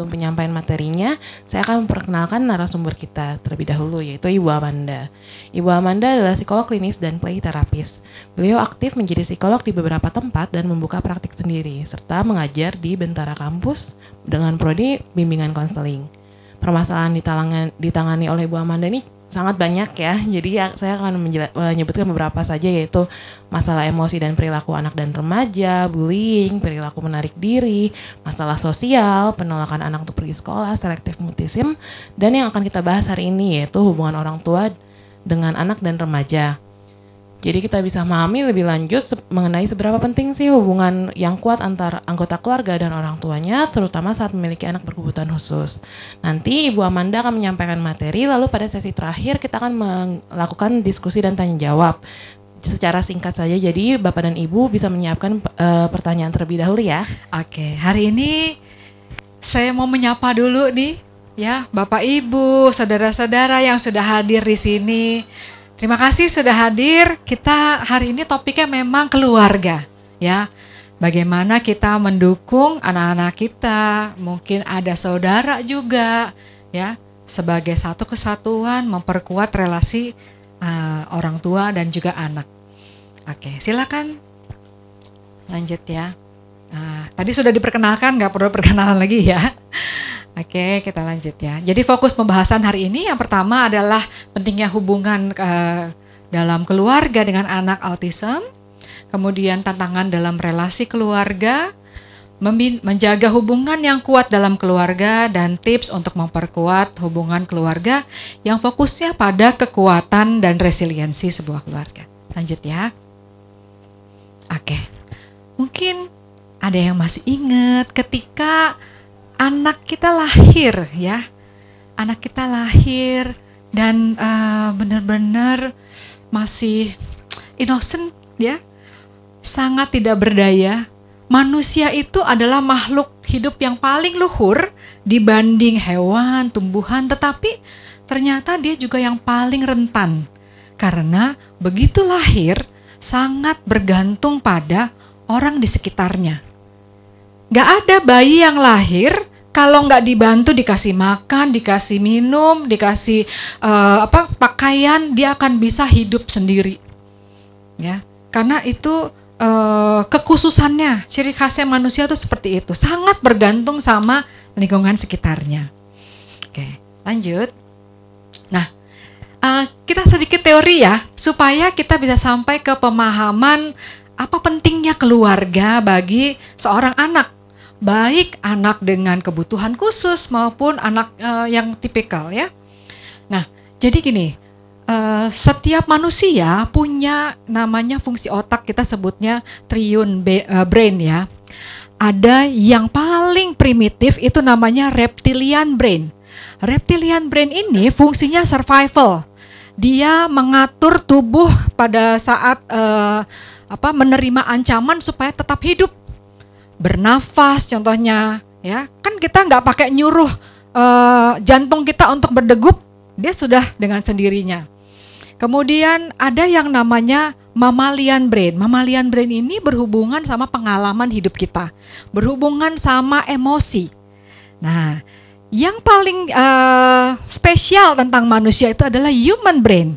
sebelum penyampaian materinya, saya akan memperkenalkan narasumber kita terlebih dahulu, yaitu Ibu Amanda. Ibu Amanda adalah psikolog klinis dan play terapis. Beliau aktif menjadi psikolog di beberapa tempat dan membuka praktik sendiri, serta mengajar di Bentara Kampus dengan prodi bimbingan konseling. Permasalahan ditangani oleh Ibu Amanda ini sangat banyak ya, jadi saya akan menyebutkan beberapa saja, yaitu masalah emosi dan perilaku anak dan remaja, bullying, perilaku menarik diri, masalah sosial, penolakan anak untuk pergi sekolah, selektif mutism, dan yang akan kita bahas hari ini yaitu hubungan orang tua dengan anak dan remaja. Jadi kita bisa memahami lebih lanjut mengenai seberapa penting sih hubungan yang kuat antara anggota keluarga dan orang tuanya, terutama saat memiliki anak berkebutuhan khusus. Nanti Ibu Amanda akan menyampaikan materi, lalu pada sesi terakhir kita akan melakukan diskusi dan tanya jawab. Secara singkat saja, jadi Bapak dan Ibu bisa menyiapkan pertanyaan terlebih dahulu ya. Oke, hari ini saya mau menyapa dulu nih ya Bapak Ibu, saudara-saudara yang sudah hadir di sini. Terima kasih sudah hadir. Kita hari ini topiknya memang keluarga ya. Bagaimana kita mendukung anak-anak kita, mungkin ada saudara juga ya, sebagai satu kesatuan memperkuat relasi orang tua dan juga anak. Oke, silakan lanjut ya. Tadi sudah diperkenalkan, nggak perlu perkenalan lagi ya. Oke, kita lanjut ya. Jadi fokus pembahasan hari ini yang pertama adalah pentingnya hubungan dalam keluarga dengan anak autism, kemudian tantangan dalam relasi keluarga, menjaga hubungan yang kuat dalam keluarga, dan tips untuk memperkuat hubungan keluarga yang fokusnya pada kekuatan dan resiliensi sebuah keluarga. Lanjut ya. Oke, mungkin ada yang masih ingat ketika anak kita lahir ya, anak kita lahir dan benar-benar masih innocent ya, sangat tidak berdaya. Manusia itu adalah makhluk hidup yang paling luhur dibanding hewan, tumbuhan, tetapi ternyata dia juga yang paling rentan karena begitu lahir sangat bergantung pada orang di sekitarnya. Gak ada bayi yang lahir kalau nggak dibantu, dikasih makan, dikasih minum, dikasih pakaian, dia akan bisa hidup sendiri. Ya, karena itu kekhususannya, ciri khasnya manusia itu seperti itu, sangat bergantung sama lingkungan sekitarnya. Oke, lanjut. Nah, kita sedikit teori ya, supaya kita bisa sampai ke pemahaman apa pentingnya keluarga bagi seorang anak. Baik anak dengan kebutuhan khusus maupun anak yang tipikal ya. Nah, jadi gini, setiap manusia punya namanya fungsi otak, kita sebutnya triune brain ya. Ada yang paling primitif itu namanya reptilian brain. Reptilian brain ini fungsinya survival. Dia mengatur tubuh pada saat menerima ancaman supaya tetap hidup. Bernafas contohnya ya, kan kita nggak pakai nyuruh jantung kita untuk berdegup, dia sudah dengan sendirinya. Kemudian ada yang namanya mammalian brain. Mammalian brain ini berhubungan sama pengalaman hidup kita, berhubungan sama emosi. Nah, yang paling spesial tentang manusia itu adalah human brain.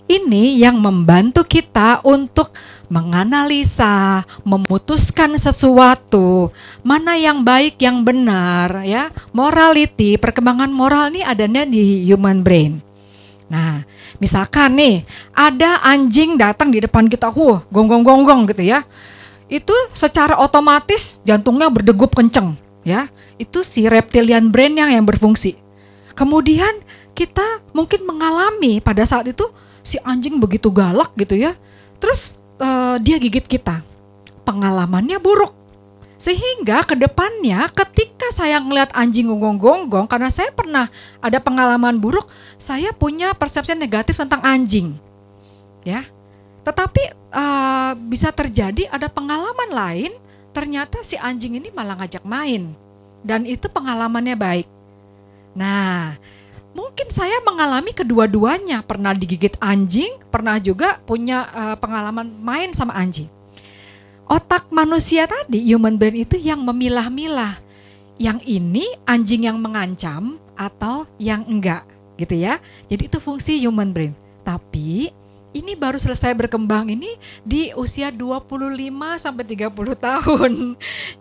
Ini yang membantu kita untuk menganalisa, memutuskan sesuatu, mana yang baik, yang benar, ya. Morality, perkembangan moral ini adanya di human brain. Nah, misalkan nih, ada anjing datang di depan kita, gonggong-gonggong gitu ya. Itu secara otomatis jantungnya berdegup kenceng, ya. Itu si reptilian brain yang berfungsi. Kemudian kita mungkin mengalami pada saat itu si anjing begitu galak gitu ya. Terus dia gigit kita, pengalamannya buruk. Sehingga ke depannya ketika saya ngeliat anjing gonggong-gonggong, karena saya pernah ada pengalaman buruk, saya punya persepsi negatif tentang anjing. Ya. Tetapi bisa terjadi ada pengalaman lain, ternyata si anjing ini malah ngajak main. Dan itu pengalamannya baik. Nah, mungkin saya mengalami kedua-duanya, pernah digigit anjing, pernah juga punya pengalaman main sama anjing. Otak manusia tadi, human brain itu yang memilah-milah, yang ini anjing yang mengancam atau yang enggak gitu ya. Jadi itu fungsi human brain. Tapi ini baru selesai berkembang ini di usia 25 sampai 30 tahun.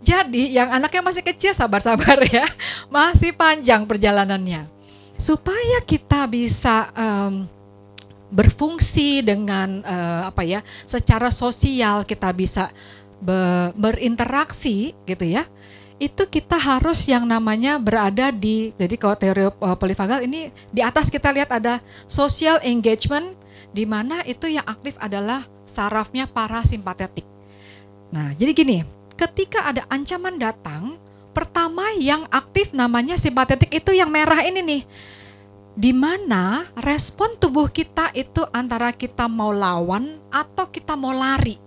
Jadi yang anaknya masih kecil sabar-sabar ya. Masih panjang perjalanannya. Supaya kita bisa berfungsi dengan secara sosial, kita bisa berinteraksi gitu ya. Itu kita harus yang namanya berada di, jadi kalau teori polifagal ini di atas kita lihat ada social engagement, di mana itu yang aktif adalah sarafnya parasimpatetik. Nah, jadi gini, ketika ada ancaman datang, pertama yang aktif namanya simpatetik, itu yang merah ini nih, di mana respon tubuh kita itu antara kita mau lawan atau kita mau lari.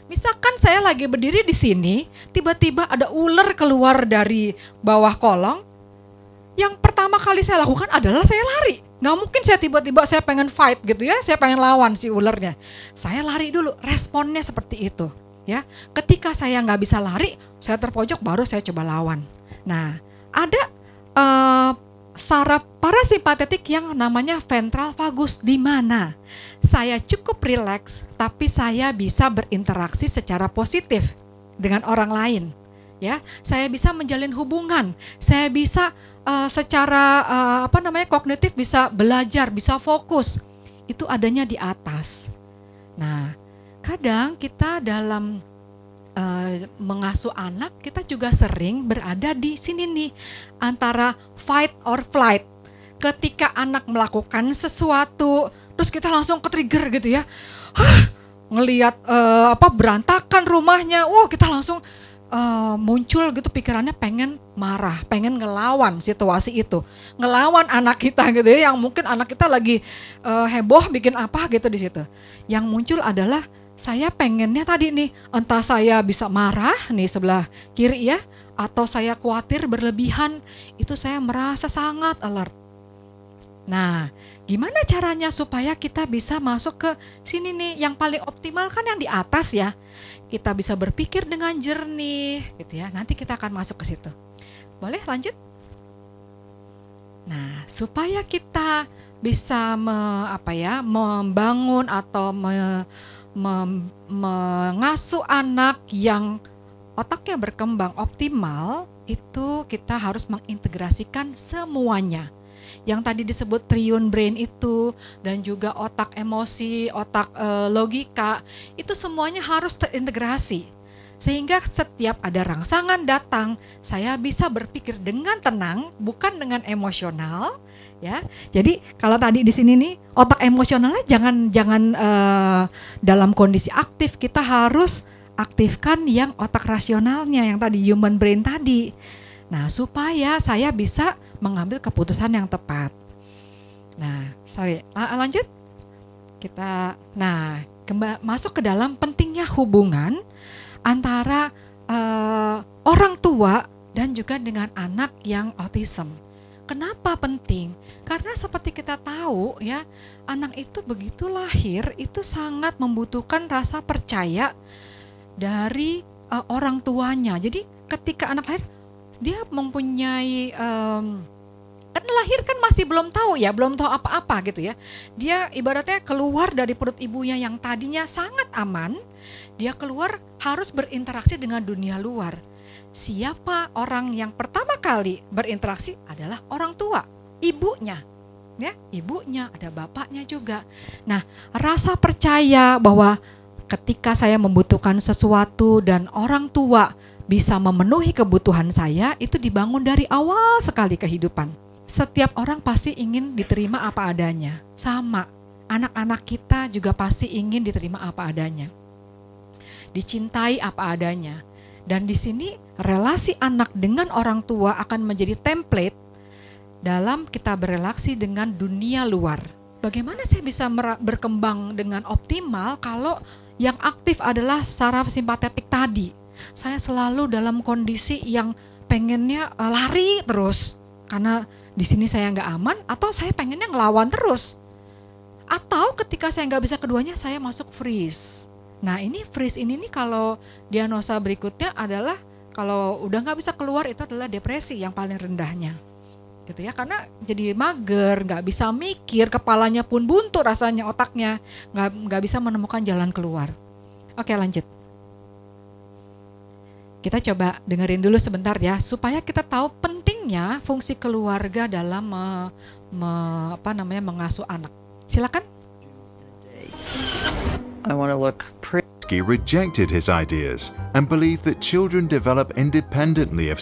Misalkan saya lagi berdiri di sini, tiba-tiba ada ular keluar dari bawah kolong. Yang pertama kali saya lakukan adalah saya lari. Nggak mungkin saya tiba-tiba saya pengen fight gitu ya, saya pengen lawan si ularnya. Saya lari dulu, responnya seperti itu. Ya, ketika saya nggak bisa lari, saya terpojok baru saya coba lawan. Nah, ada saraf parasimpatetik yang namanya ventral vagus, di mana saya cukup rileks tapi saya bisa berinteraksi secara positif dengan orang lain. Ya, saya bisa menjalin hubungan, saya bisa secara kognitif bisa belajar, bisa fokus. Itu adanya di atas. Nah, kadang kita dalam mengasuh anak, kita juga sering berada di sini nih, antara fight or flight. Ketika anak melakukan sesuatu, terus kita langsung ke-trigger gitu ya. Ngelihat berantakan rumahnya, kita langsung muncul gitu pikirannya, pengen marah, pengen ngelawan situasi itu, ngelawan anak kita gitu ya, yang mungkin anak kita lagi heboh bikin apa gitu di situ. Yang muncul adalah saya pengennya tadi nih, entah saya bisa marah nih sebelah kiri ya, atau saya khawatir berlebihan, itu saya merasa sangat alert. Nah, gimana caranya supaya kita bisa masuk ke sini nih, yang paling optimal kan yang di atas ya. Kita bisa berpikir dengan jernih gitu ya. Nanti kita akan masuk ke situ. Boleh lanjut? Nah, supaya kita bisa membangun atau mengasuh anak yang otaknya berkembang optimal, itu kita harus mengintegrasikan semuanya. Yang tadi disebut triune brain itu, dan juga otak emosi, otak logika, itu semuanya harus terintegrasi. Sehingga setiap ada rangsangan datang, saya bisa berpikir dengan tenang, bukan dengan emosional. Ya, jadi kalau tadi di sini nih, otak emosionalnya jangan dalam kondisi aktif, kita harus aktifkan yang otak rasionalnya, yang tadi human brain tadi. Nah, supaya saya bisa mengambil keputusan yang tepat. Nah, lanjut. Kita masuk ke dalam pentingnya hubungan antara orang tua dan juga dengan anak yang autism. Kenapa penting? Karena seperti kita tahu ya, anak itu begitu lahir itu sangat membutuhkan rasa percaya dari orang tuanya. Jadi ketika anak lahir, dia mempunyai kan lahir kan masih belum tahu apa-apa gitu ya. Dia ibaratnya keluar dari perut ibunya yang tadinya sangat aman, dia keluar harus berinteraksi dengan dunia luar. Siapa orang yang pertama kali berinteraksi adalah orang tua, ibunya. Ya, ibunya, ada bapaknya juga. Nah, rasa percaya bahwa ketika saya membutuhkan sesuatu dan orang tua bisa memenuhi kebutuhan saya, itu dibangun dari awal sekali kehidupan. Setiap orang pasti ingin diterima apa adanya. Sama, anak-anak kita juga pasti ingin diterima apa adanya. Dicintai apa adanya. Dan di sini relasi anak dengan orang tua akan menjadi template dalam kita berelasi dengan dunia luar. Bagaimana saya bisa berkembang dengan optimal kalau yang aktif adalah saraf simpatetik tadi? Saya selalu dalam kondisi yang pengennya lari terus karena di sini saya nggak aman, atau saya pengennya ngelawan terus. Atau ketika saya nggak bisa keduanya, saya masuk freeze. Nah, ini freeze ini nih kalau diagnosa berikutnya adalah Kalau udah nggak bisa keluar itu adalah depresi yang paling rendahnya, gitu ya. Karena jadi mager, nggak bisa mikir, kepalanya pun buntu rasanya, otaknya nggak bisa menemukan jalan keluar. Oke, lanjut. Kita coba dengerin dulu sebentar ya, supaya kita tahu pentingnya fungsi keluarga dalam mengasuh anak. Silakan. I want to look pretty. He rejected his ideas and believed that children develop independently of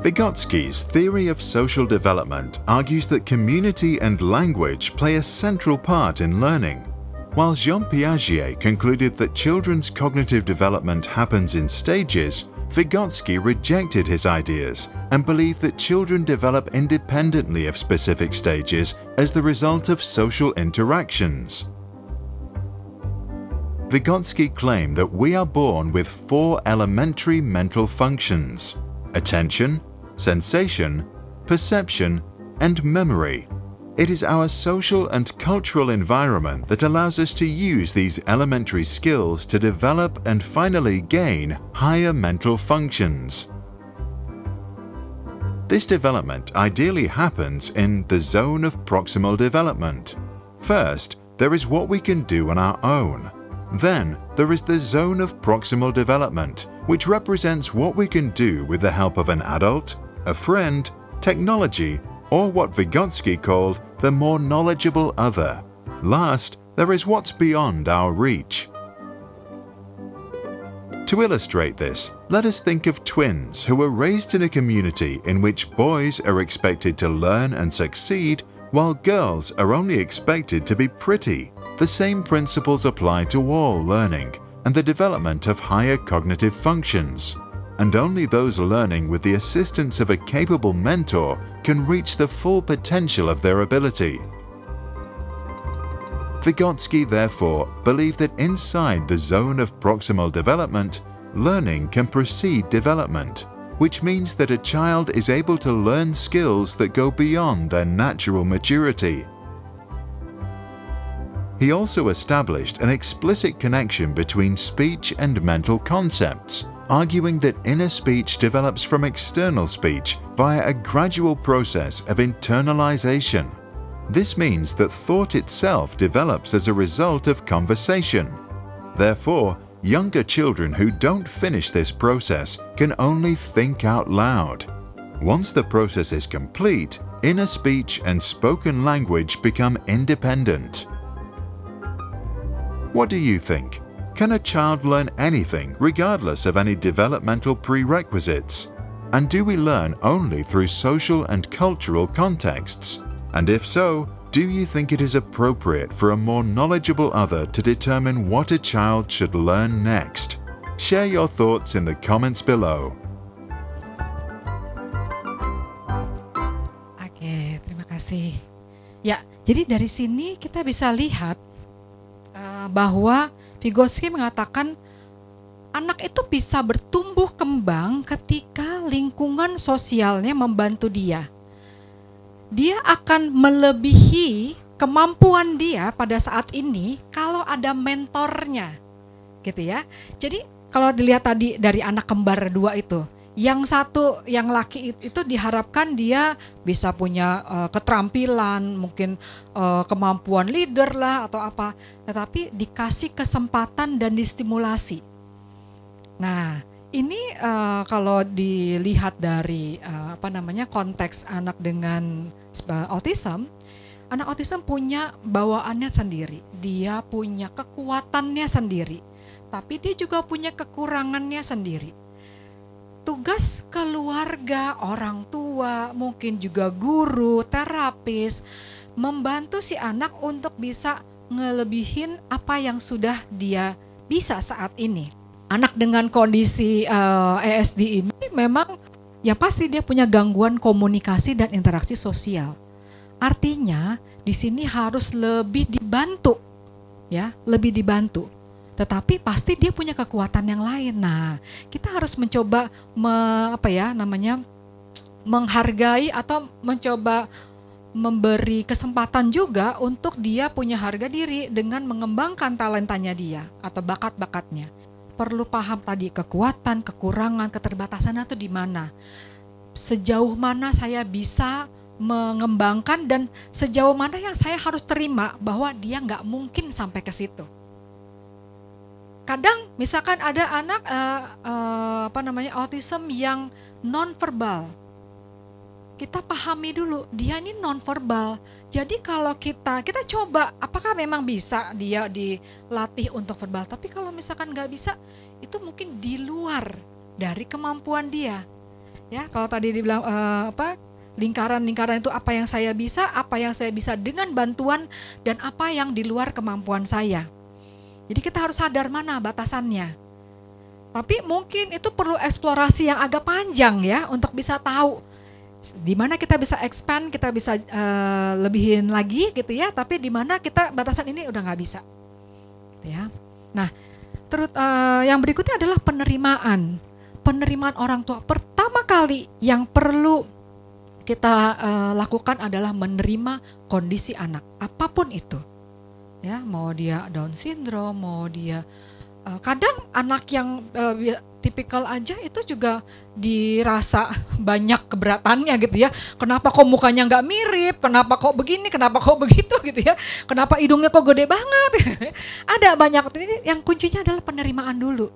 Vygotsky's theory of social development argues that community and language play a central part in learning, while Jean Piaget concluded that children's cognitive development happens in stages. Vygotsky rejected his ideas and believed that children develop independently of specific stages as the result of social interactions. Vygotsky claimed that we are born with 4 elementary mental functions: attention, sensation, perception, and memory. It is our social and cultural environment that allows us to use these elementary skills to develop and finally gain higher mental functions. This development ideally happens in the zone of proximal development. First, there is what we can do on our own. Then, there is the zone of proximal development, which represents what we can do with the help of an adult, a friend, technology, or what Vygotsky called the more knowledgeable other. Last, there is what's beyond our reach. To illustrate this, let us think of twins who were raised in a community in which boys are expected to learn and succeed, while girls are only expected to be pretty. The same principles apply to all learning and the development of higher cognitive functions. And only those learning with the assistance of a capable mentor can reach the full potential of their ability. Vygotsky therefore believed that inside the zone of proximal development, learning can precede development, which means that a child is able to learn skills that go beyond their natural maturity. He also established an explicit connection between speech and mental concepts, arguing that inner speech develops from external speech via a gradual process of internalization. This means that thought itself develops as a result of conversation. Therefore, younger children who don't finish this process can only think out loud. Once the process is complete, inner speech and spoken language become independent. What do you think? Can a child learn anything regardless of any developmental prerequisites? And do we learn only through social and cultural contexts? And if so, do you think it is appropriate for a more knowledgeable other to determine what a child should learn next? Share your thoughts in the comments below. Oke, terima kasih. Ya, jadi dari sini kita bisa lihat bahwa Vygotsky mengatakan anak itu bisa bertumbuh kembang ketika lingkungan sosialnya membantu dia. Dia akan melebihi kemampuan dia pada saat ini kalau ada mentornya, gitu ya. Jadi kalau dilihat tadi dari anak kembar 2 itu, yang satu, yang laki itu diharapkan dia bisa punya keterampilan, mungkin kemampuan leader lah atau apa, tetapi dikasih kesempatan dan distimulasi. Nah, ini kalau dilihat dari konteks anak dengan autism, anak autism punya bawaannya sendiri, dia punya kekuatannya sendiri, tapi dia juga punya kekurangannya sendiri. Tugas keluarga, orang tua, mungkin juga guru, terapis, membantu si anak untuk bisa ngelebihin apa yang sudah dia bisa saat ini. Anak dengan kondisi ASD ini memang ya pasti dia punya gangguan komunikasi dan interaksi sosial. Artinya di sini harus lebih dibantu, ya, lebih dibantu. Tetapi pasti dia punya kekuatan yang lain. Nah, kita harus mencoba menghargai atau mencoba memberi kesempatan juga untuk dia punya harga diri dengan mengembangkan talentanya dia atau bakat-bakatnya. perlu paham tadi kekuatan, kekurangan, keterbatasannya itu di mana. Sejauh mana saya bisa mengembangkan dan sejauh mana yang saya harus terima bahwa dia nggak mungkin sampai ke situ. Kadang misalkan ada anak autism yang non-verbal. Kita pahami dulu, dia ini non-verbal. Jadi kalau kita coba, apakah memang bisa dia dilatih untuk verbal. Tapi kalau misalkan nggak bisa, itu mungkin di luar dari kemampuan dia. Ya, kalau tadi dibilang lingkaran-lingkaran itu apa yang saya bisa dengan bantuan dan apa yang di luar kemampuan saya. Jadi kita harus sadar mana batasannya. Tapi mungkin itu perlu eksplorasi yang agak panjang ya untuk bisa tahu di mana kita bisa expand, kita bisa lebihin lagi gitu ya. Tapi di mana kita batasan ini udah nggak bisa. Gitu ya. Nah, yang berikutnya adalah penerimaan orang tua. Pertama kali yang perlu kita lakukan adalah menerima kondisi anak, apapun itu. Ya, mau dia Down syndrome, mau dia kadang anak yang tipikal aja itu juga dirasa banyak keberatannya gitu ya. Kenapa kok mukanya nggak mirip? Kenapa kok begini? Kenapa kok begitu gitu ya? Kenapa hidungnya kok gede banget? Ada banyak. Ini yang kuncinya adalah penerimaan dulu.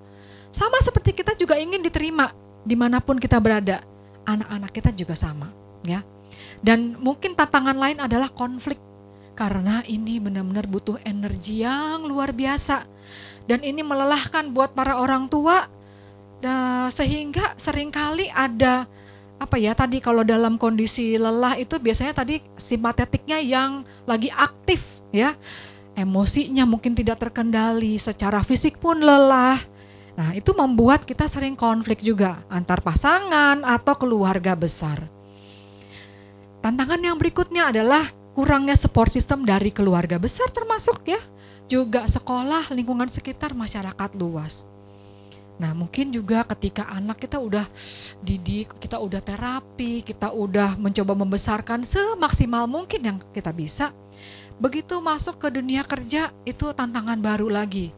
Sama seperti kita juga ingin diterima dimanapun kita berada. Anak-anak kita juga sama, ya. Dan mungkin tantangan lain adalah konflik. Karena ini benar-benar butuh energi yang luar biasa. Dan ini melelahkan buat para orang tua. Sehingga seringkali ada, tadi kalau dalam kondisi lelah itu biasanya tadi simpatetiknya yang lagi aktif ya. Emosinya mungkin tidak terkendali, secara fisik pun lelah. Nah, itu membuat kita sering konflik juga antar pasangan atau keluarga besar. Tantangan yang berikutnya adalah kurangnya support system dari keluarga besar termasuk ya, juga sekolah, lingkungan sekitar, masyarakat luas. Nah, mungkin juga ketika anak kita udah didik, kita udah terapi, kita udah mencoba membesarkan semaksimal mungkin yang kita bisa. Begitu masuk ke dunia kerja, itu tantangan baru lagi.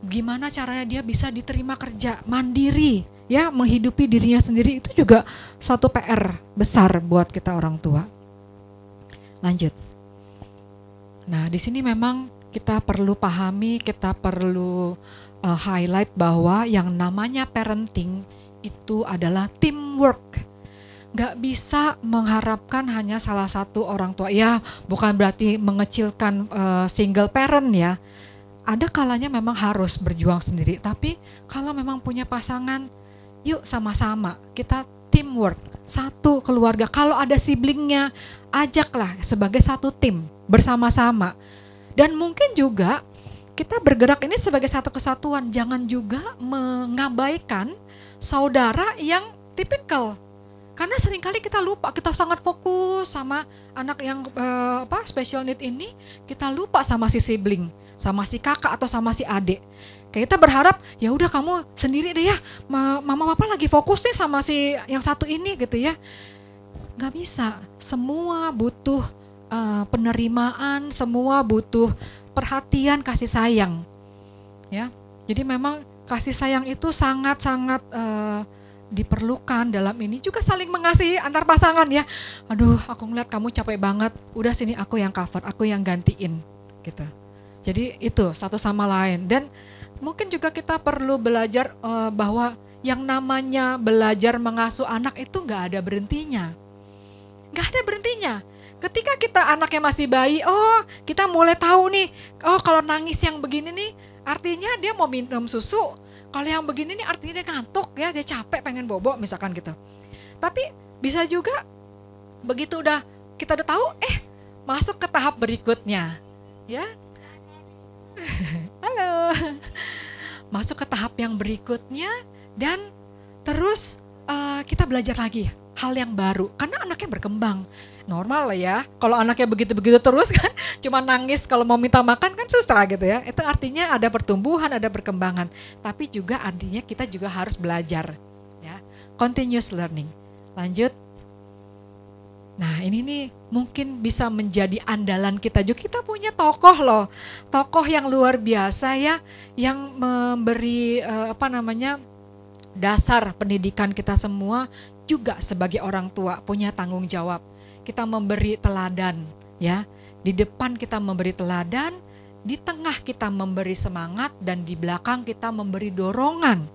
Gimana caranya dia bisa diterima kerja, mandiri, ya, menghidupi dirinya sendiri, itu juga satu PR besar buat kita orang tua. Lanjut. Nah, di sini memang kita perlu pahami, kita perlu highlight bahwa yang namanya parenting itu adalah teamwork. Gak bisa mengharapkan hanya salah satu orang tua. Ya, bukan berarti mengecilkan single parent ya. Ada kalanya memang harus berjuang sendiri. Tapi kalau memang punya pasangan, yuk sama-sama kita teamwork. Satu keluarga. Kalau ada siblingnya, ajaklah sebagai satu tim bersama-sama. Dan mungkin juga kita bergerak ini sebagai satu kesatuan. Jangan juga mengabaikan saudara yang tipikal. Karena seringkali kita lupa, kita sangat fokus sama anak yang special need ini, kita lupa sama si sibling, sama si kakak atau sama si adik. Kayak kita berharap, ya udah kamu sendiri deh ya, mama papa lagi fokus nih sama si yang satu ini gitu ya. Gak bisa, semua butuh penerimaan, semua butuh perhatian, kasih sayang. Ya, jadi memang kasih sayang itu sangat-sangat diperlukan dalam ini, juga saling mengasihi antar pasangan ya. Aduh, aku ngeliat kamu capek banget, udah sini aku yang cover, aku yang gantiin gitu. Jadi itu satu sama lain. Dan mungkin juga kita perlu belajar bahwa yang namanya belajar mengasuh anak itu gak ada berhentinya. Gak ada berhentinya. Ketika kita anaknya masih bayi, kita mulai tahu nih, kalau nangis yang begini nih artinya dia mau minum susu. Kalau yang begini nih artinya dia ngantuk ya, dia capek pengen bobo misalkan gitu. Tapi bisa juga begitu kita udah tahu, masuk ke tahap berikutnya. Ya. Halo. Masuk ke tahap yang berikutnya dan terus kita belajar lagi hal yang baru karena anaknya berkembang. Normal lah ya, kalau anaknya begitu-begitu terus kan cuma nangis kalau mau minta makan kan susah gitu ya. Itu artinya ada pertumbuhan, ada perkembangan. Tapi juga artinya kita juga harus belajar ya. Continuous learning. Lanjut. Nah ini nih mungkin bisa menjadi andalan kita juga. Kita punya tokoh loh, tokoh yang luar biasa ya, yang memberi dasar pendidikan kita semua. Juga sebagai orang tua punya tanggung jawab. Kita memberi teladan ya, di depan kita memberi teladan, di tengah kita memberi semangat, dan di belakang kita memberi dorongan.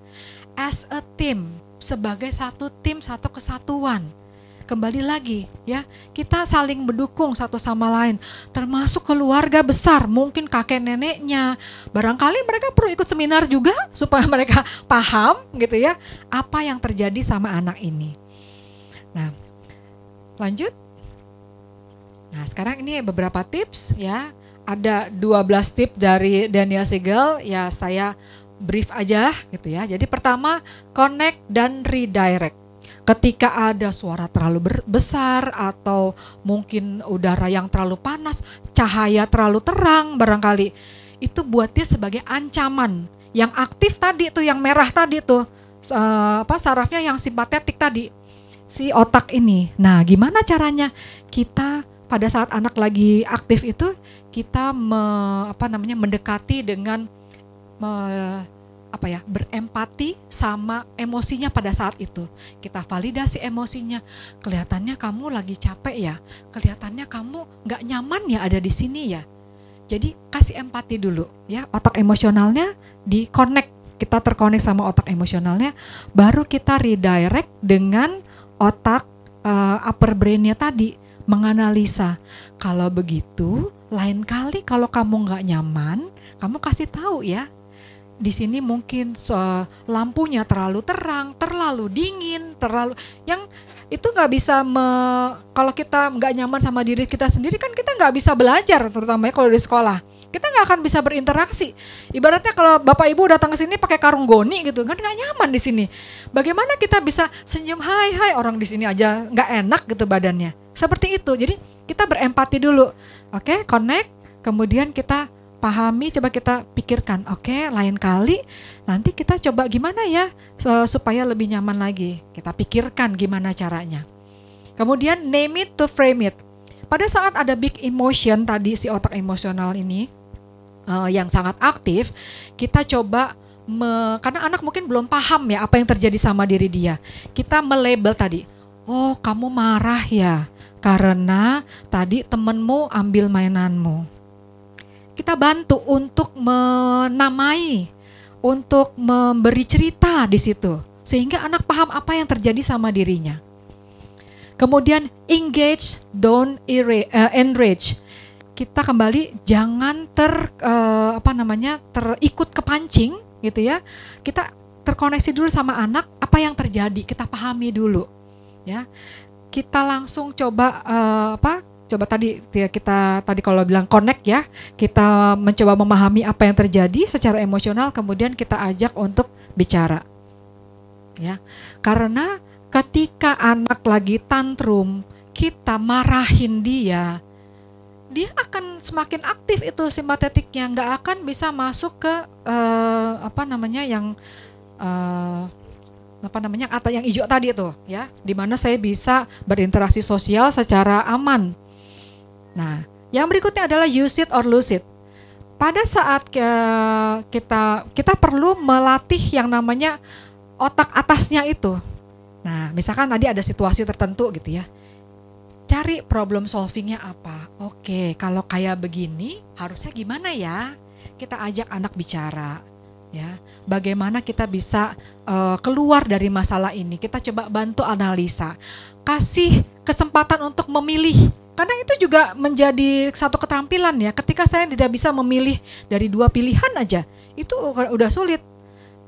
As a team, sebagai satu tim, satu kesatuan. Kembali lagi ya, kita saling mendukung satu sama lain, termasuk keluarga besar, mungkin kakek neneknya. Barangkali mereka perlu ikut seminar juga supaya mereka paham gitu ya, apa yang terjadi sama anak ini. Nah, lanjut. Nah, sekarang ini beberapa tips ya. Ada 12 tips dari Daniel Siegel, ya saya brief aja gitu ya. Jadi pertama, connect dan redirect. Ketika ada suara terlalu besar atau mungkin udara yang terlalu panas, cahaya terlalu terang barangkali, itu buat dia sebagai ancaman. Yang aktif tadi tuh, yang merah tadi tuh, sarafnya yang simpatetik tadi, si otak ini. Nah, gimana caranya kita pada saat anak lagi aktif itu, kita mendekati dengan berempati sama emosinya pada saat itu. Kita validasi emosinya. Kelihatannya kamu lagi capek ya, kelihatannya kamu nggak nyaman ya ada di sini ya. Jadi kasih empati dulu ya, otak emosionalnya di-connect, kita terkonek sama otak emosionalnya, baru kita redirect dengan otak upper brain-nya tadi, menganalisa. Kalau begitu, lain kali kalau kamu nggak nyaman, kamu kasih tahu ya. Di sini mungkin lampunya terlalu terang, terlalu dingin, yang itu nggak bisa kalau kita nggak nyaman sama diri kita sendiri kan kita nggak bisa belajar, terutama kalau di sekolah. Kita nggak akan bisa berinteraksi. Ibaratnya kalau Bapak Ibu datang ke sini pakai karung goni gitu, kan nggak nyaman di sini. Bagaimana kita bisa senyum hai orang di sini aja nggak enak gitu badannya. Seperti itu. Jadi kita berempati dulu. Oke, connect, kemudian kita pahami, coba kita pikirkan, oke, lain kali nanti kita coba gimana ya supaya lebih nyaman lagi. Kita pikirkan gimana caranya. Kemudian name it to frame it. Pada saat ada big emotion tadi, si otak emosional ini yang sangat aktif, kita coba karena anak mungkin belum paham ya apa yang terjadi sama diri dia. Kita melabel tadi, oh kamu marah ya karena tadi temenmu ambil mainanmu. Kita bantu untuk menamai, untuk memberi cerita di situ, sehingga anak paham apa yang terjadi sama dirinya. Kemudian engage, don't enrage. Kita kembali jangan terikut kepancing gitu ya. Kita terkoneksi dulu sama anak, apa yang terjadi, kita pahami dulu ya. Kita langsung coba coba tadi kalau bilang connect ya, kita mencoba memahami apa yang terjadi secara emosional, kemudian kita ajak untuk bicara. Ya. Karena ketika anak lagi tantrum, kita marahin dia akan semakin aktif itu simpatetiknya, nggak akan bisa masuk ke yang hijau tadi itu ya, di mana saya bisa berinteraksi sosial secara aman. Nah, yang berikutnya adalah use it or lose it. Pada saat kita perlu melatih yang namanya otak atasnya itu. Nah, misalkan tadi ada situasi tertentu gitu ya. Cari problem solvingnya apa. Oke, kalau kayak begini harusnya gimana ya? Kita ajak anak bicara. Ya, bagaimana kita bisa keluar dari masalah ini? Kita coba bantu analisa, kasih kesempatan untuk memilih, karena itu juga menjadi satu keterampilan ya. Ketika saya tidak bisa memilih dari 2 pilihan aja, itu udah sulit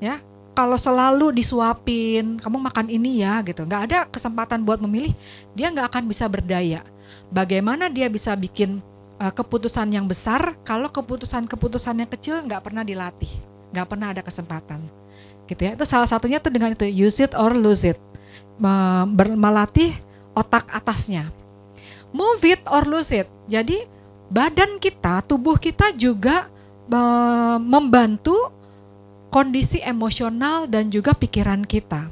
ya. Kalau selalu disuapin, kamu makan ini ya gitu, nggak ada kesempatan buat memilih, dia nggak akan bisa berdaya. Bagaimana dia bisa bikin keputusan yang besar kalau keputusan yang kecil nggak pernah dilatih? Nggak pernah ada kesempatan gitu ya. Itu salah satunya tuh dengan itu, use it or lose it, melatih otak atasnya. Move it or lose it, jadi badan kita, tubuh kita juga membantu kondisi emosional dan juga pikiran kita.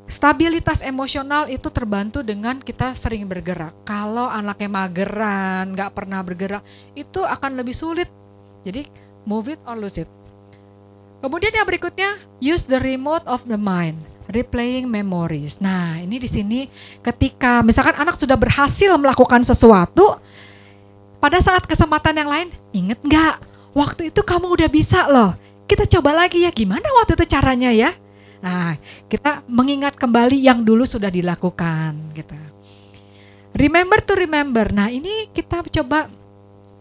Stabilitas emosional itu terbantu dengan kita sering bergerak. Kalau anaknya mageran, nggak pernah bergerak, itu akan lebih sulit. Jadi move it or lose it. Kemudian yang berikutnya, use the remote of the mind, replaying memories. Nah, ini di sini ketika misalkan anak sudah berhasil melakukan sesuatu, pada saat kesempatan yang lain, inget nggak? Waktu itu kamu udah bisa loh. Kita coba lagi ya, gimana waktu itu caranya ya? Nah, kita mengingat kembali yang dulu sudah dilakukan gitu. Remember to remember. Nah, ini kita coba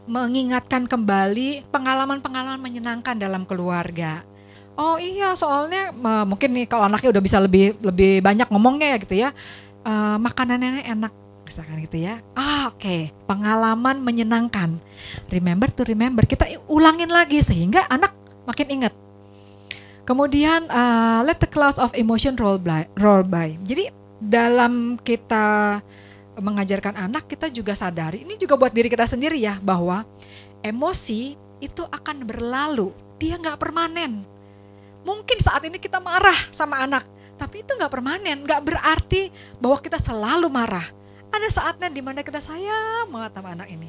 mengingatkan kembali pengalaman-pengalaman menyenangkan dalam keluarga. Oh iya, soalnya mungkin nih kalau anaknya udah bisa lebih banyak ngomongnya ya gitu ya. Makanannya enak misalkan gitu ya. Oke. Pengalaman menyenangkan. Remember to remember. Kita ulangin lagi sehingga anak makin ingat. Kemudian let the clouds of emotion roll by. Jadi dalam kita mengajarkan anak, kita juga sadari, ini juga buat diri kita sendiri ya, bahwa emosi itu akan berlalu, dia gak permanen. Mungkin saat ini kita marah sama anak, tapi itu gak permanen, gak berarti bahwa kita selalu marah. Ada saatnya dimana kita sayang banget sama anak ini.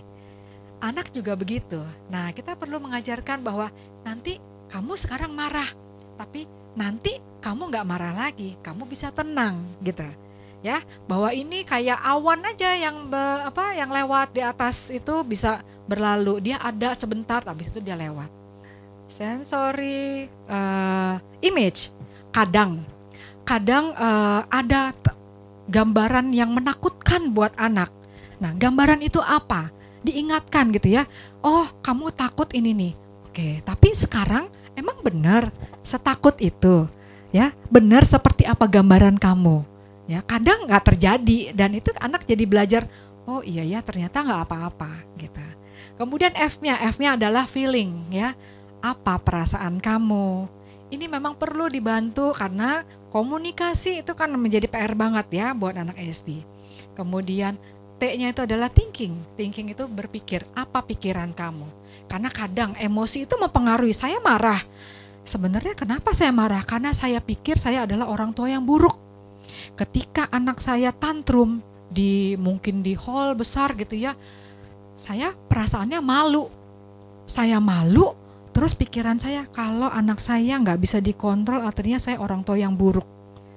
Anak juga begitu. Nah, kita perlu mengajarkan bahwa nanti kamu sekarang marah, tapi nanti kamu gak marah lagi, kamu bisa tenang gitu. Ya, bahwa ini kayak awan aja yang lewat di atas itu bisa berlalu. Dia ada sebentar, habis itu dia lewat. Sensory image. Kadang ada gambaran yang menakutkan buat anak. Nah, gambaran itu apa? Diingatkan gitu ya. Oh, kamu takut ini nih. Oke, tapi sekarang emang benar setakut itu, ya? Benar seperti apa gambaran kamu? Ya, kadang nggak terjadi dan itu anak jadi belajar, oh iya ya ternyata nggak apa-apa gitu. Kemudian F-nya adalah feeling ya, apa perasaan kamu. Ini memang perlu dibantu karena komunikasi itu kan menjadi PR banget ya buat anak SD. Kemudian T-nya itu adalah thinking itu berpikir, apa pikiran kamu. Karena kadang emosi itu mempengaruhi, saya marah. Sebenarnya kenapa saya marah? Karena saya pikir saya adalah orang tua yang buruk. Ketika anak saya tantrum mungkin di hall besar gitu ya, saya perasaannya malu. Saya malu, terus pikiran saya kalau anak saya nggak bisa dikontrol, artinya saya orang tua yang buruk.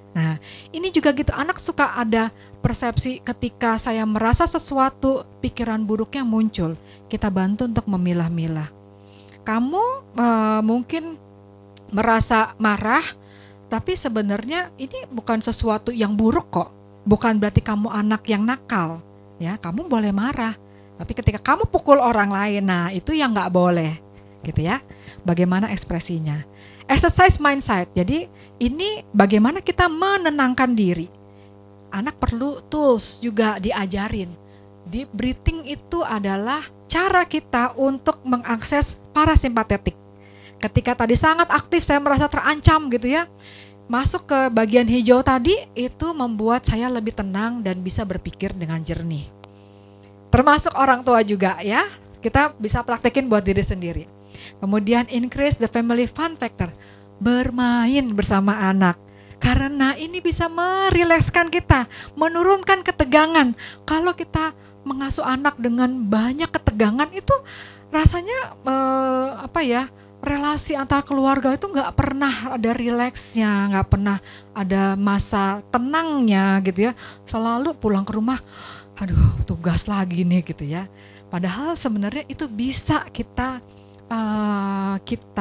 Nah, ini juga gitu, anak suka ada persepsi ketika saya merasa sesuatu, pikiran buruknya muncul. Kita bantu untuk memilah-milah. Kamu mungkin merasa marah, tapi sebenarnya ini bukan sesuatu yang buruk kok. Bukan berarti kamu anak yang nakal. Ya, kamu boleh marah. Tapi ketika kamu pukul orang lain, nah itu yang nggak boleh. Gitu ya. Bagaimana ekspresinya. Exercise mindset. Jadi ini bagaimana kita menenangkan diri. Anak perlu tools juga diajarin. Deep breathing itu adalah cara kita untuk mengakses parasimpatetik. Ketika tadi sangat aktif, saya merasa terancam gitu ya. Masuk ke bagian hijau tadi, itu membuat saya lebih tenang dan bisa berpikir dengan jernih. Termasuk orang tua juga ya, kita bisa praktekin buat diri sendiri. Kemudian increase the family fun factor, bermain bersama anak. Karena ini bisa merilekskan kita, menurunkan ketegangan. Kalau kita mengasuh anak dengan banyak ketegangan itu rasanya relasi antar keluarga itu nggak pernah ada rileksnya, nggak pernah ada masa tenangnya gitu ya. Selalu pulang ke rumah, aduh tugas lagi nih gitu ya. Padahal sebenarnya itu bisa kita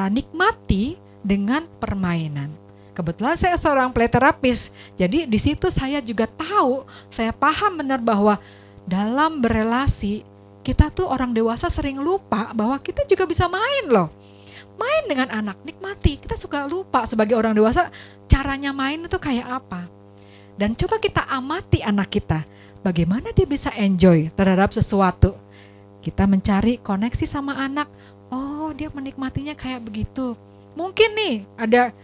nikmati dengan permainan. Kebetulan saya seorang play terapis, jadi di situ saya juga tahu, saya paham benar bahwa dalam berelasi kita tuh orang dewasa sering lupa bahwa kita juga bisa main loh. Main dengan anak, nikmati. Kita suka lupa sebagai orang dewasa caranya main itu kayak apa. Dan coba kita amati anak kita, bagaimana dia bisa enjoy terhadap sesuatu. Kita mencari koneksi sama anak, oh dia menikmatinya kayak begitu. Mungkin nih ada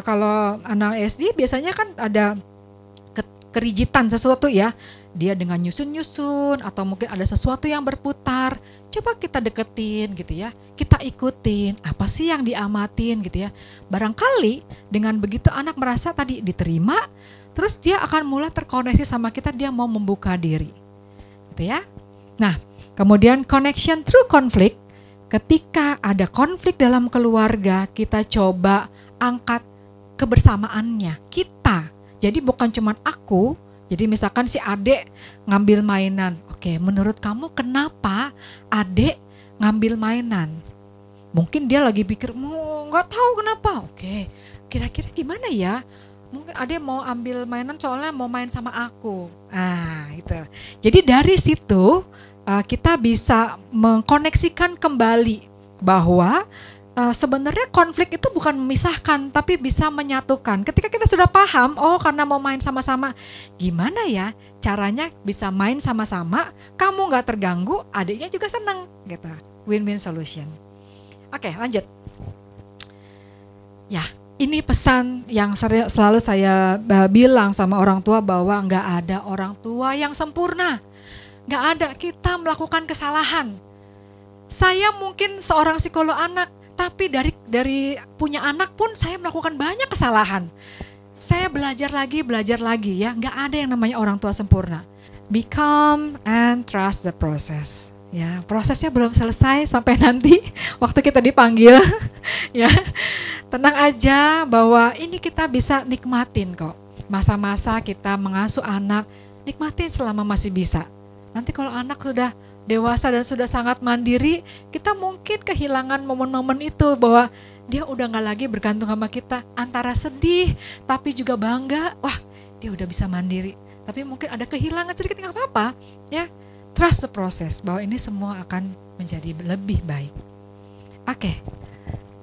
kalau anak SD biasanya kan ada kerigitan sesuatu ya. dia dengan nyusun-nyusun atau mungkin ada sesuatu yang berputar, coba kita deketin gitu ya, kita ikutin apa sih yang diamatin gitu ya. Barangkali dengan begitu anak merasa tadi diterima, terus dia akan mulai terkoneksi sama kita, dia mau membuka diri gitu ya. Nah kemudian connection through conflict, ketika ada konflik dalam keluarga, kita coba angkat kebersamaannya kita. Jadi bukan cuman aku. Jadi misalkan si adik ngambil mainan, oke, menurut kamu kenapa adik ngambil mainan? Mungkin dia lagi pikir, nggak tahu kenapa. Oke, kira-kira gimana ya? Mungkin adik mau ambil mainan soalnya mau main sama aku. Gitu. Jadi dari situ kita bisa mengkoneksikan kembali bahwa sebenarnya konflik itu bukan memisahkan, tapi bisa menyatukan. Ketika kita sudah paham, karena mau main sama-sama, gimana ya caranya bisa main sama-sama, kamu gak terganggu, adiknya juga senang gitu. Win-win solution. Oke, lanjut. Ya, ini pesan yang selalu saya bilang sama orang tua, bahwa gak ada orang tua yang sempurna. Gak ada, kita melakukan kesalahan. Saya mungkin seorang psikolog anak, tapi dari punya anak pun saya melakukan banyak kesalahan. Saya belajar lagi ya. Nggak ada yang namanya orang tua sempurna. Be calm and trust the process. Ya, prosesnya belum selesai sampai nanti waktu kita dipanggil. Ya, tenang aja bahwa ini kita bisa nikmatin kok. Masa-masa kita mengasuh anak, nikmatin selama masih bisa. Nanti kalau anak sudah dewasa dan sudah sangat mandiri, kita mungkin kehilangan momen-momen itu, bahwa dia udah gak lagi bergantung sama kita, antara sedih tapi juga bangga, wah dia udah bisa mandiri, tapi mungkin ada kehilangan sedikit, gak apa-apa ya, trust the process, bahwa ini semua akan menjadi lebih baik. Oke,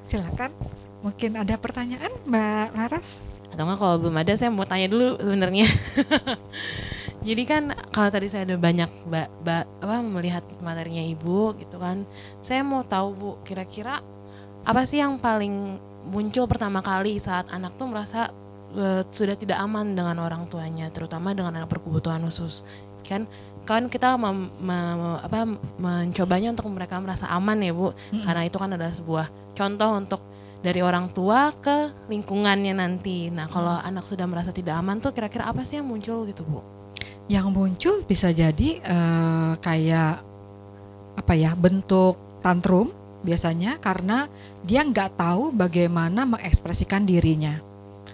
silakan, mungkin ada pertanyaan Mbak Laras? Atau enggak, kalau belum ada saya mau tanya dulu sebenarnya. Jadi kan kalau tadi saya ada banyak melihat materinya Ibu gitu kan, saya mau tahu Bu, kira-kira apa sih yang paling muncul pertama kali saat anak tuh merasa sudah tidak aman dengan orang tuanya, terutama dengan anak berkebutuhan khusus. Kan kita mencobanya untuk mereka merasa aman ya Bu, karena itu kan adalah sebuah contoh untuk dari orang tua ke lingkungannya nanti. Nah kalau anak sudah merasa tidak aman tuh kira-kira apa sih yang muncul gitu Bu? Yang muncul bisa jadi kayak bentuk tantrum biasanya, karena dia nggak tahu bagaimana mengekspresikan dirinya.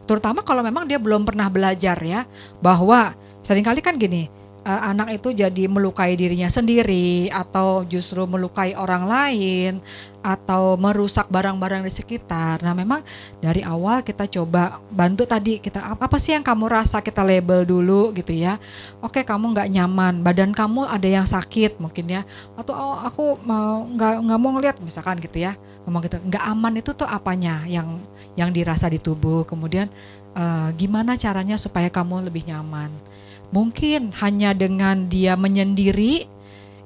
Terutama kalau memang dia belum pernah belajar ya, bahwa seringkali kan gini, anak itu jadi melukai dirinya sendiri, atau justru melukai orang lain, atau merusak barang-barang di sekitar. Nah memang dari awal kita coba bantu tadi, kita apa sih yang kamu rasa, kita label dulu gitu ya. Oke, kamu nggak nyaman, badan kamu ada yang sakit mungkin ya, atau aku nggak mau ngeliat misalkan gitu ya, ngomong gitu. Nggak aman itu tuh apanya yang dirasa di tubuh, kemudian gimana caranya supaya kamu lebih nyaman. Mungkin hanya dengan dia menyendiri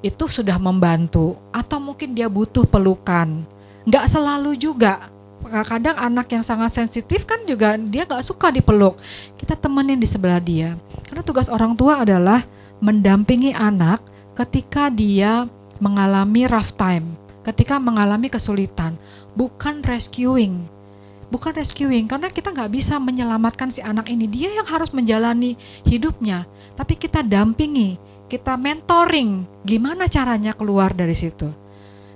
itu sudah membantu, atau mungkin dia butuh pelukan. Nggak selalu juga, kadang anak yang sangat sensitif kan juga dia nggak suka dipeluk. Kita temenin di sebelah dia, karena tugas orang tua adalah mendampingi anak ketika dia mengalami rough time, ketika mengalami kesulitan, bukan rescuing. Karena kita nggak bisa menyelamatkan si anak ini, dia yang harus menjalani hidupnya, tapi kita dampingi, kita mentoring gimana caranya keluar dari situ.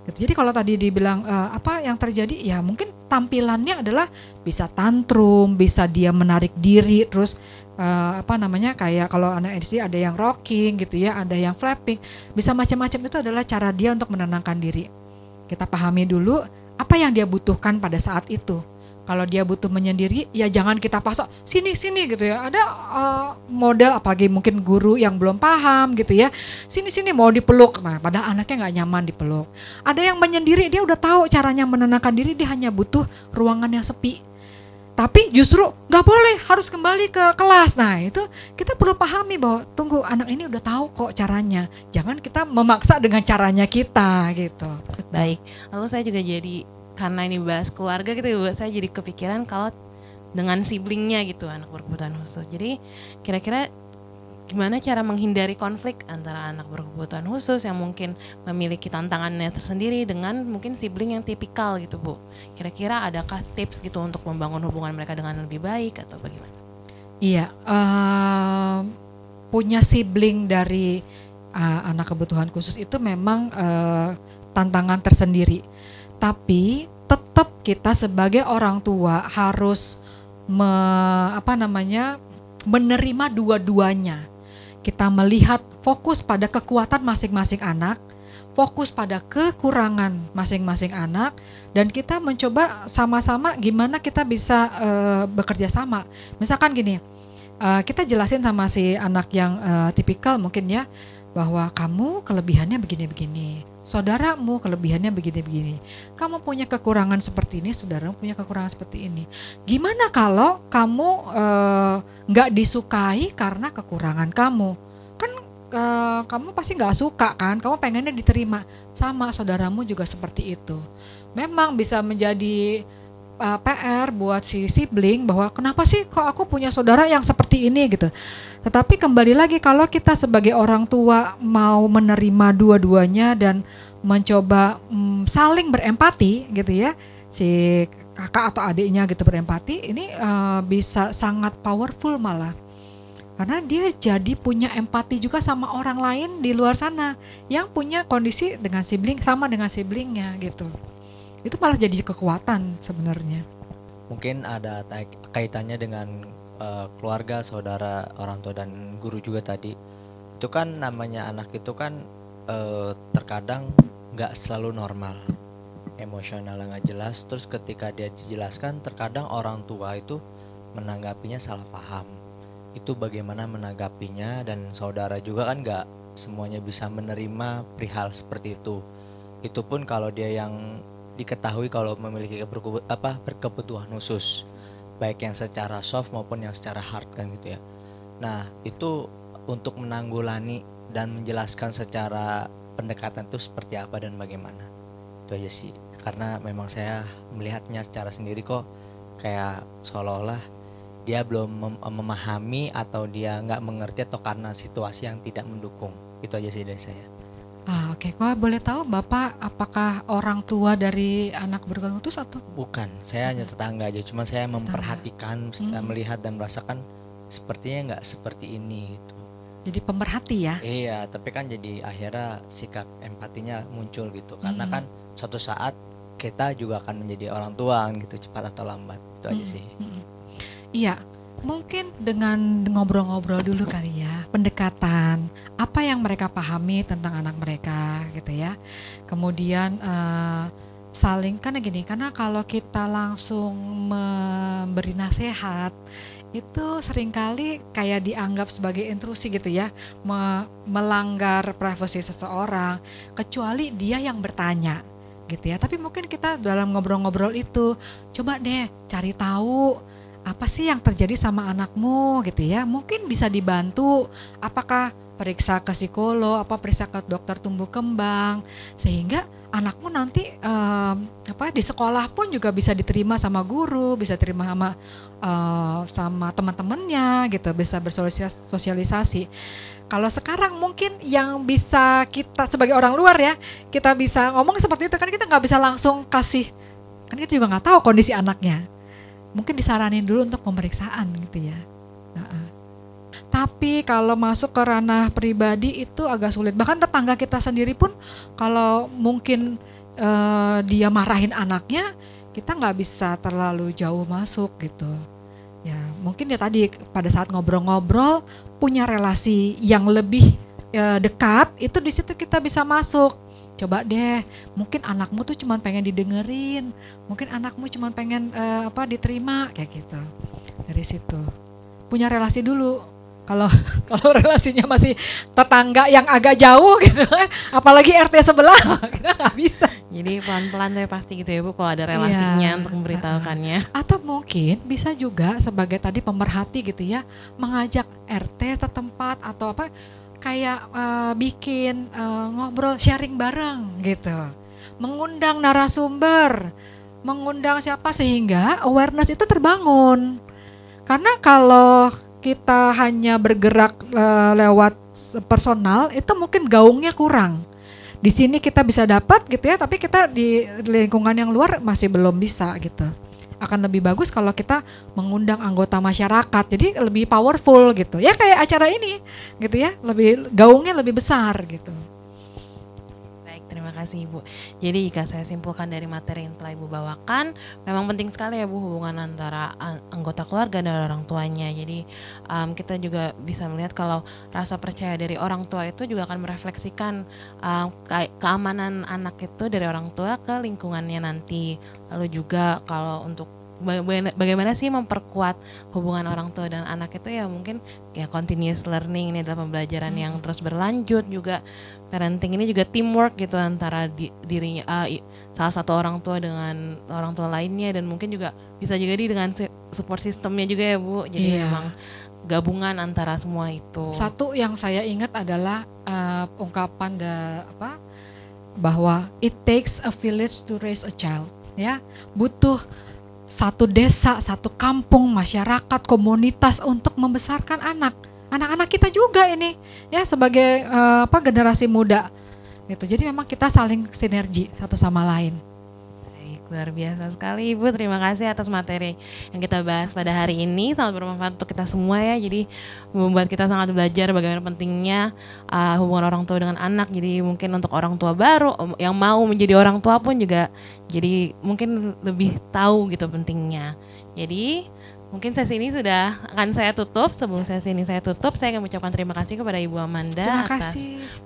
Gitu. Jadi kalau tadi dibilang apa yang terjadi, ya mungkin tampilannya adalah bisa tantrum, bisa dia menarik diri, terus kayak kalau anak ADHD ada yang rocking gitu ya, ada yang flapping, bisa macam-macam. Itu adalah cara dia untuk menenangkan diri. Kita pahami dulu apa yang dia butuhkan pada saat itu. Kalau dia butuh menyendiri, ya jangan kita paksa sini gitu ya. Ada model, apalagi mungkin guru yang belum paham gitu ya. Sini mau dipeluk, nah, padahal anaknya nggak nyaman dipeluk. Ada yang menyendiri, dia udah tahu caranya menenangkan diri, dia hanya butuh ruangan yang sepi. Tapi justru nggak boleh, harus kembali ke kelas. Nah itu kita perlu pahami bahwa tunggu, anak ini udah tahu kok caranya. Jangan kita memaksa dengan caranya kita gitu. Baik, lalu saya juga jadi, karena ini bahas keluarga gitu ya, saya jadi kepikiran kalau dengan siblingnya gitu, anak berkebutuhan khusus. Jadi kira-kira gimana cara menghindari konflik antara anak berkebutuhan khusus yang mungkin memiliki tantangannya tersendiri dengan mungkin sibling yang tipikal gitu Bu. Kira-kira adakah tips gitu untuk membangun hubungan mereka dengan lebih baik atau bagaimana? Iya, punya sibling dari anak kebutuhan khusus itu memang tantangan tersendiri. Tapi tetap kita sebagai orang tua harus menerima dua-duanya. Kita melihat fokus pada kekuatan masing-masing anak, fokus pada kekurangan masing-masing anak, dan kita mencoba sama-sama gimana kita bisa bekerja sama. Misalkan gini, kita jelasin sama si anak yang tipikal mungkin ya, bahwa kamu kelebihannya begini-begini, saudaramu kelebihannya begini-begini, kamu punya kekurangan seperti ini, saudaramu punya kekurangan seperti ini. Gimana kalau kamu nggak disukai karena kekurangan kamu? Kan kamu pasti nggak suka kan, kamu pengennya diterima. Sama saudaramu juga seperti itu. Memang bisa menjadi PR buat si sibling bahwa kenapa sih kok aku punya saudara yang seperti ini gitu. Tetapi kembali lagi kalau kita sebagai orang tua mau menerima dua-duanya dan mencoba saling berempati gitu ya, si kakak atau adiknya gitu berempati, ini bisa sangat powerful malah. Karena dia jadi punya empati juga sama orang lain di luar sana yang punya kondisi dengan sibling sama dengan siblingnya gitu. Itu malah jadi kekuatan sebenarnya. Mungkin ada kaitannya dengan keluarga, saudara, orang tua dan guru juga tadi. Itu kan namanya anak itu kan terkadang nggak selalu normal, emosionalnya nggak jelas. Terus ketika dia dijelaskan, terkadang orang tua itu menanggapinya salah paham. Itu bagaimana menanggapinya, dan saudara juga kan nggak semuanya bisa menerima perihal seperti itu. Itu pun kalau dia yang diketahui kalau memiliki berkebutuhan khusus, baik yang secara soft maupun yang secara hard kan gitu ya. Nah itu untuk menanggulangi dan menjelaskan secara pendekatan itu seperti apa dan bagaimana, itu aja sih. Karena memang saya melihatnya secara sendiri kok kayak seolah-olah dia belum memahami atau dia nggak mengerti atau karena situasi yang tidak mendukung. Itu aja sih dari saya. Oke. Kalau boleh tahu Bapak apakah orang tua dari anak berkebutuhan khusus atau? Bukan, saya hanya tetangga aja. Cuma saya memperhatikan, melihat dan merasakan sepertinya nggak seperti ini gitu. Jadi pemerhati ya? Iya, tapi kan jadi akhirnya sikap empatinya muncul gitu. Karena kan suatu saat kita juga akan menjadi orang tua gitu, cepat atau lambat. Itu aja sih. Iya. Mungkin dengan ngobrol-ngobrol dulu kali ya, pendekatan apa yang mereka pahami tentang anak mereka gitu ya. Kemudian saling, karena gini, karena kalau kita langsung memberi nasihat itu seringkali kayak dianggap sebagai intrusi gitu ya, melanggar privasi seseorang, kecuali dia yang bertanya gitu ya. Tapi mungkin kita dalam ngobrol-ngobrol itu coba deh cari tahu apa sih yang terjadi sama anakmu gitu ya. Mungkin bisa dibantu, apakah periksa ke psikolog, periksa ke dokter tumbuh kembang, sehingga anakmu nanti di sekolah pun juga bisa diterima sama guru, bisa terima sama teman-temannya gitu, bisa bersosialisasi. Kalau sekarang mungkin yang bisa kita sebagai orang luar ya, kita bisa ngomong seperti itu kan, kita nggak bisa langsung kasih, kan kita juga nggak tahu kondisi anaknya. Mungkin disaranin dulu untuk pemeriksaan gitu ya. Tapi kalau masuk ke ranah pribadi itu agak sulit. Bahkan tetangga kita sendiri pun kalau mungkin dia marahin anaknya, kita nggak bisa terlalu jauh masuk gitu. Ya mungkin ya tadi pada saat ngobrol-ngobrol punya relasi yang lebih dekat, itu di situ kita bisa masuk. Coba deh, mungkin anakmu tuh cuma pengen didengerin, mungkin anakmu cuma pengen diterima kayak gitu. Dari situ punya relasi dulu. Kalau relasinya masih tetangga yang agak jauh gitu kan, apalagi RT sebelah, kita nggak bisa. Jadi pelan-pelan saya pasti gitu ya Bu, kalau ada relasinya untuk memberitahukannya. Atau mungkin bisa juga sebagai tadi pemerhati gitu ya, mengajak RT setempat atau kayak bikin ngobrol sharing bareng gitu, mengundang narasumber, mengundang siapa sehingga awareness itu terbangun. Karena kalau kita hanya bergerak lewat personal, itu mungkin gaungnya kurang. Di sini kita bisa dapat gitu ya, tapi kita di lingkungan yang luar masih belum bisa gitu. Akan lebih bagus kalau kita mengundang anggota masyarakat, jadi lebih powerful gitu. Ya kayak acara ini gitu ya, lebih gaungnya lebih besar gitu. Baik, terima kasih Ibu. Jadi jika saya simpulkan dari materi yang telah Ibu bawakan, memang penting sekali ya Bu hubungan antara anggota keluarga dan orang tuanya. Jadi kita juga bisa melihat kalau rasa percaya dari orang tua itu juga akan merefleksikan keamanan anak itu dari orang tua ke lingkungannya nanti. Lalu juga kalau untuk bagaimana sih memperkuat hubungan orang tua dan anak itu ya mungkin ya continuous learning, ini adalah pembelajaran yang terus berlanjut. Juga parenting ini juga teamwork gitu antara dirinya salah satu orang tua dengan orang tua lainnya, dan mungkin juga bisa juga dengan support systemnya juga ya Bu. Jadi memang gabungan antara semua itu. Satu yang saya ingat adalah ungkapan bahwa it takes a village to raise a child, ya. Butuh satu desa, satu kampung, masyarakat, komunitas untuk membesarkan anak-anak kita juga ini ya sebagai generasi muda gitu. Jadi memang kita saling sinergi satu sama lain. Baik, luar biasa sekali Ibu. Terima kasih atas materi yang kita bahas pada hari ini, sangat bermanfaat untuk kita semua ya. Jadi membuat kita sangat belajar bagaimana pentingnya hubungan orang tua dengan anak. Jadi mungkin untuk orang tua baru yang mau menjadi orang tua pun juga jadi mungkin lebih tahu gitu pentingnya. Jadi mungkin sesi ini sudah akan saya tutup. Sebelum sesi ini saya tutup, saya ingin mengucapkan terima kasih kepada Ibu Amanda atas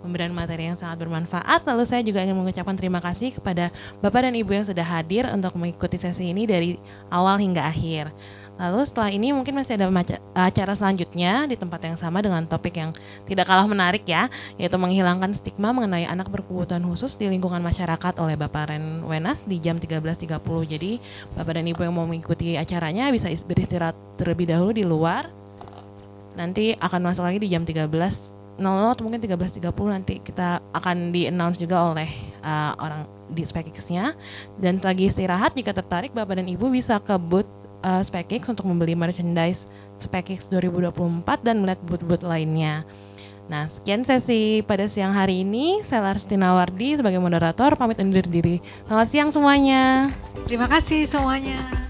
pemberian materi yang sangat bermanfaat. Lalu saya juga ingin mengucapkan terima kasih kepada Bapak dan Ibu yang sudah hadir untuk mengikuti sesi ini dari awal hingga akhir. Lalu setelah ini mungkin masih ada acara selanjutnya di tempat yang sama dengan topik yang tidak kalah menarik ya, yaitu menghilangkan stigma mengenai anak berkebutuhan khusus di lingkungan masyarakat oleh Bapak Ren Wenas di jam 13.30. Jadi Bapak dan Ibu yang mau mengikuti acaranya bisa beristirahat terlebih dahulu di luar. Nanti akan masuk lagi di jam 13.00 atau mungkin 13.30, nanti kita akan di-announce juga oleh orang di SpaceX-nya. Dan lagi istirahat, jika tertarik Bapak dan Ibu bisa ke booth SpaceX untuk membeli merchandise SpaceX 2024 dan melihat booth-booth lainnya. Nah, sekian sesi pada siang hari ini. Saya Larstina Wardi sebagai moderator pamit undur diri. Selamat siang semuanya. Terima kasih semuanya.